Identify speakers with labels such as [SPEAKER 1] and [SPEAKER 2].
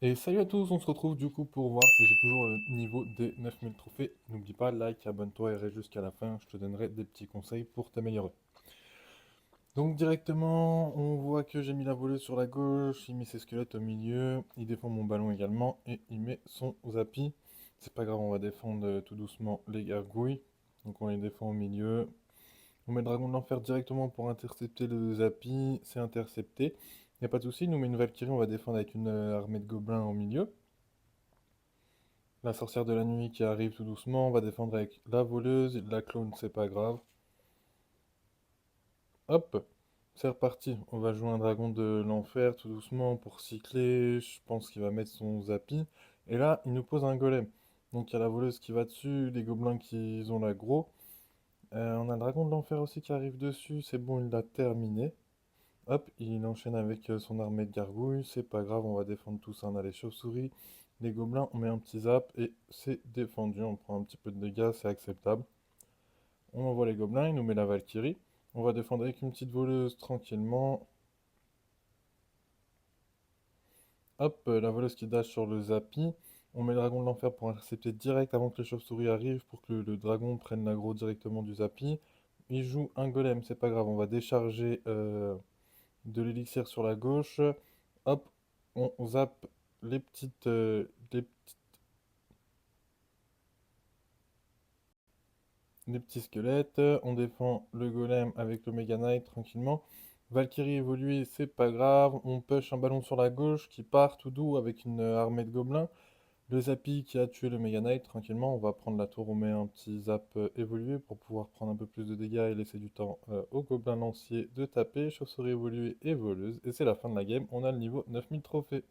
[SPEAKER 1] Et salut à tous, on se retrouve du coup pour voir si j'ai toujours le niveau des 9000 trophées. N'oublie pas, like, abonne-toi et reste jusqu'à la fin, je te donnerai des petits conseils pour t'améliorer. Donc directement, on voit que j'ai mis la volée sur la gauche, il met ses squelettes au milieu, il défend mon ballon également et il met son zappy. C'est pas grave, on va défendre tout doucement les gargouilles. Donc on les défend au milieu. On met le dragon de l'enfer directement pour intercepter le zappy, c'est intercepté. Y a pas de souci, il nous met une Valkyrie, on va défendre avec une armée de gobelins au milieu. La sorcière de la nuit qui arrive tout doucement, on va défendre avec la voleuse, la clone, c'est pas grave. Hop, c'est reparti. On va jouer un dragon de l'enfer tout doucement pour cycler. Je pense qu'il va mettre son zappy. Et là, il nous pose un golem. Donc il y a la voleuse qui va dessus, les gobelins qui ont l'aggro. On a le dragon de l'enfer aussi qui arrive dessus. C'est bon, il l'a terminé. Hop, il enchaîne avec son armée de gargouilles. C'est pas grave, on va défendre tout ça. On a les chauves-souris, les gobelins. On met un petit zap et c'est défendu. On prend un petit peu de dégâts, c'est acceptable. On envoie les gobelins, il nous met la Valkyrie. On va défendre avec une petite voleuse tranquillement. Hop, la voleuse qui dash sur le Zappy. On met le dragon de l'enfer pour intercepter direct avant que les chauves-souris arrivent pour que le dragon prenne l'aggro directement du Zappy. Il joue un golem, c'est pas grave, on va décharger de l'élixir sur la gauche. Hop, on zappe les petits squelettes. On défend le golem avec le Mega Knight tranquillement. Valkyrie évoluée, c'est pas grave. On push un ballon sur la gauche qui part tout doux avec une armée de gobelins. Le Zappy qui a tué le Mega Knight tranquillement. On va prendre la tour, on met un petit zap évolué pour pouvoir prendre un peu plus de dégâts et laisser du temps au gobelin lancier de taper. Chauve-souris évoluée et voleuse. Et c'est la fin de la game. On a le niveau 9000 trophées.